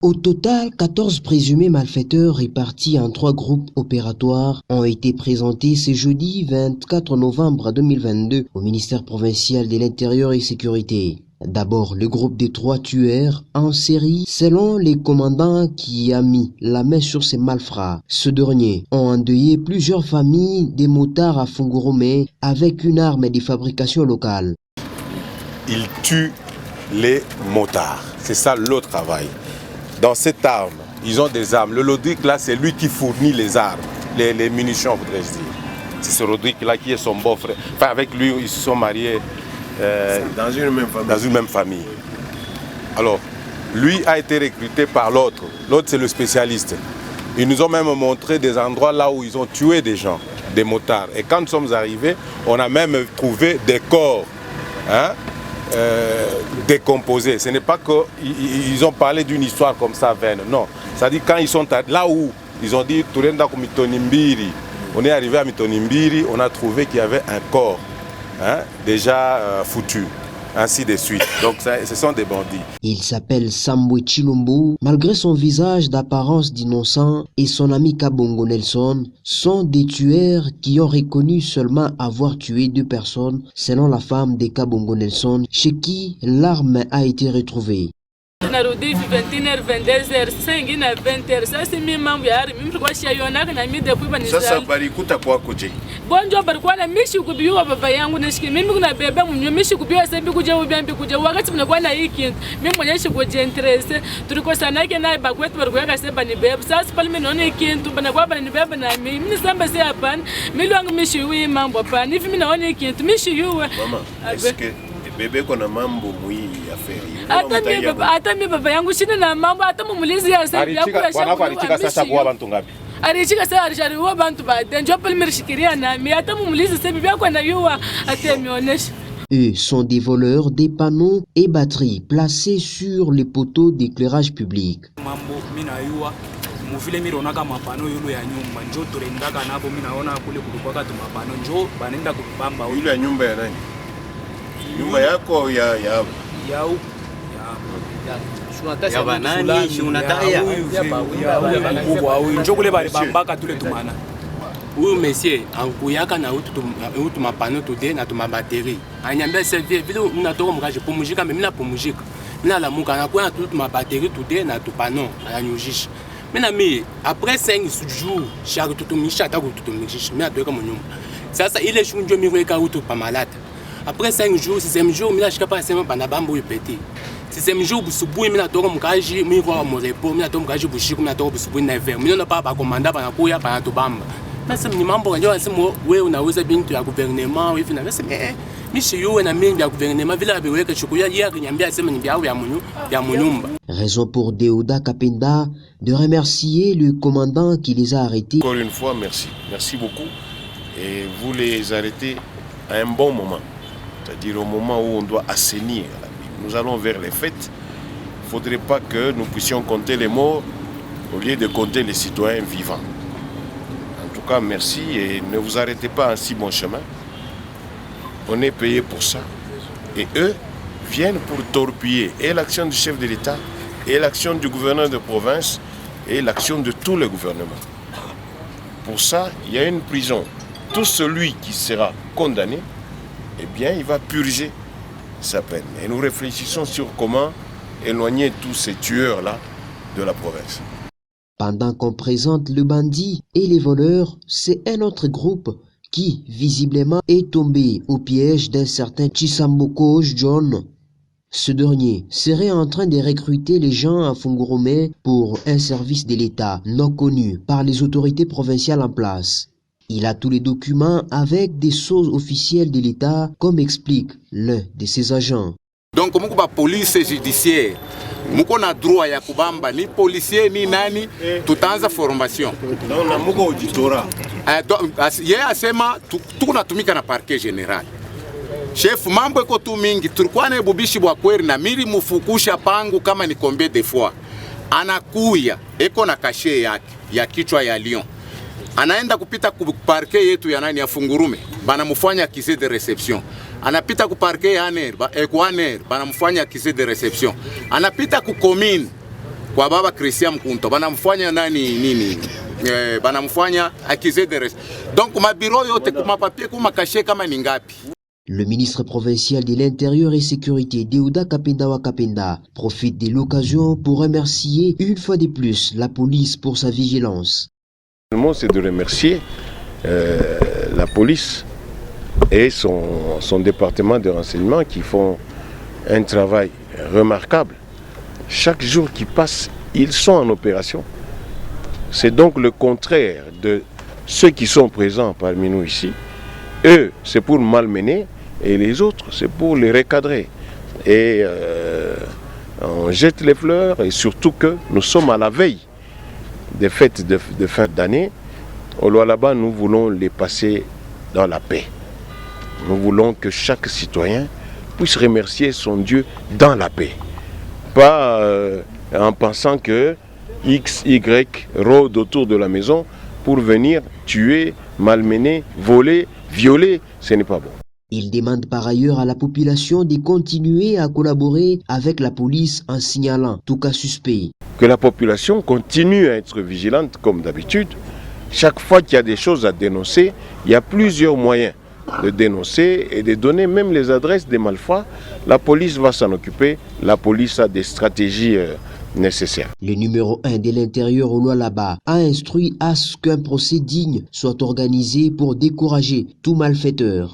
Au total, 14 présumés malfaiteurs répartis en 3 groupes opératoires ont été présentés ce jeudi 24 novembre 2022 au ministère provincial de l'Intérieur et Sécurité. D'abord, le groupe des 3 tueurs en série, selon les commandants qui a mis la main sur ces malfrats. Ce dernier ont endeuillé plusieurs familles des motards à Fungurumé avec une arme de fabrication locale. Ils tuent les motards, c'est ça le travail. Dans cette arme, ils ont des armes. Le Rodrigue là, c'est lui qui fournit les armes, les munitions, voudrais-je dire. C'est ce Rodrigue là qui est son beau-frère. Enfin, avec lui, ils se sont mariés dans une même famille. Alors, lui a été recruté par l'autre. L'autre, c'est le spécialiste. Ils nous ont même montré des endroits là où ils ont tué des gens, des motards. Et quand nous sommes arrivés, on a même trouvé des corps. Décomposés. Ce n'est pas qu'ils ont parlé d'une histoire comme ça vaine. Non. C'est-à-dire quand ils sont là où ils ont dit on est arrivé à Mitonimbiri, on a trouvé qu'il y avait un corps déjà foutu. Ainsi de suite. Donc ce sont des bandits. Il s'appelle Sambwe Chilombo. Malgré son visage d'apparence d'innocent et son ami Kabongo Nelson sont des tueurs qui ont reconnu seulement avoir tué 2 personnes selon la femme de Kabongo Nelson chez qui l'arme a été retrouvée. Narudi 21h 22h 5 na 20h sasa mimi mambo ya mimi tulikuwa shayona na mimi depuis bani sasa bali kuta kwa kuje bonjo bali kwa na mishi kubiwa baba yangu nashiki mimi kuna bebe mnyo mishi kubiwa sabi kuja ubambi kuja wakati mnakuwa na hiki mimi mwenyewe shikoje interest tulikuwa sana yake na bakwetu bali kwa sasa bani bebe sasa pale mimi naona ikintu bana kwa bani bebe na mimi samba si hapana mimi wangu mishi wi mambo hapana hivi mimi naona ikintu mishi yuwe mama eske bebe kona mambo mui ya feri hata mimi baba yangu shina na mambo hata mumulizi ya sasa ya alichika sasa kwa bantu ngapi alichika sasa alishariwa bantu baada ndio pale mrishikiria na mimi hata mumulizi sasa bibi yako anayua hata mionesha. Eux sont des voleurs des panneaux et batteries placés sur les poteaux d'éclairage public. Mambo mimi nayua muvile mimi naona kama mapano yule ya nyumba njoo turendaka napo mimi naona kule kulikuwa kama mapano njoo banenda kubamba yule ya nyumba ya nani? Nyumba yako ya banani unataya njoo kule bali bambaka tule tumana. Huyu monsieur ankuyaka na utu mapano tude na tuma batterie. Anyambia servir vile unatoka mkaje pomujika mimi na pomujika. Mina la muka na kwa tu ma batterie tude na tu pano anyujisha. Mina mi après 5 jours chaque tutumisha ta kutumisha. Mina toka mnyumba. Sasa ile shunjo miweka utu pa malata. Après 5 jours, 6e jour, je suis capable de faire un bambou pété. 6e jour, je suis capable de faire un repos, je suis capable de faire un verre. Je ne pas commander par la bamba. Mais c'est un membre de la gouvernement. Raison pour Deoda Kapenda de remercier le commandant qui les a arrêtés. Encore une fois, merci. Merci beaucoup. Et vous les arrêtez à un bon moment. C'est-à-dire au moment où on doit assainir la ville. Nous allons vers les fêtes. Il ne faudrait pas que nous puissions compter les morts au lieu de compter les citoyens vivants. En tout cas, merci et ne vous arrêtez pas en si bon chemin. On est payé pour ça. Et eux viennent pour torpiller et l'action du chef de l'État, et l'action du gouverneur de province, et l'action de tout le gouvernement. Pour ça, il y a une prison. Tout celui qui sera condamné, eh bien, il va purger sa peine. Et nous réfléchissons sur comment éloigner tous ces tueurs-là de la province. Pendant qu'on présente le bandit et les voleurs, c'est un autre groupe qui, visiblement, est tombé au piège d'un certain Chisamboko John. Ce dernier serait en train de recruter les gens à Fungurumé pour un service de l'État non connu par les autorités provinciales en place. Il a tous les documents avec des sources officielles de l'État, comme explique l'un de ses agents. Donc, la police judiciaire, nous avons droit à kubamba ni policier ni nani, tout en formation. Donc, nous avons auditorat. Il y a tout na parquet général. Chef, mambo eko tu mingi, tulikuwa na bubishi bwa kweli na mili mufukusha pangu kama ni combien de fois. Anakuya, eko na kashe yake, ya kichwa ya lion. Anaenda kupita ku parke yetu ya nani ya Fungurume, banamufanya accusé de réception. Anapita ku parke ya Aner, Equaner, banamufanya accusé de réception. Anapita ku commune, kwa baba Christian Mkunto banamfanya nani nini banamfanya accusé de reste. Donc mabiro yote kuma papier kuma caché kama ni ngapi. Le ministre provincial de l'Intérieur et Sécurité, Déouda Kapenda Wakapenda, profite de l'occasion pour remercier une fois de plus la police pour sa vigilance. Le mot, c'est de remercier la police et son département de renseignement qui font un travail remarquable. Chaque jour qui passe, ils sont en opération. C'est donc le contraire de ceux qui sont présents parmi nous ici. Eux, c'est pour malmener et les autres, c'est pour les recadrer. Et on jette les fleurs et surtout que nous sommes à la veille des fêtes de fin d'année. Au Lualaba, nous voulons les passer dans la paix. Nous voulons que chaque citoyen puisse remercier son Dieu dans la paix. Pas en pensant que X, Y rôdent autour de la maison pour venir tuer, malmener, voler, violer. Ce n'est pas bon. Il demande par ailleurs à la population de continuer à collaborer avec la police en signalant tout cas suspect. Que la population continue à être vigilante comme d'habitude. Chaque fois qu'il y a des choses à dénoncer, il y a plusieurs moyens de dénoncer et de donner même les adresses des malfrats. La police va s'en occuper. La police a des stratégies nécessaires. Le numéro 1 de l'Intérieur au Lualaba a instruit à ce qu'un procès digne soit organisé pour décourager tout malfaiteur.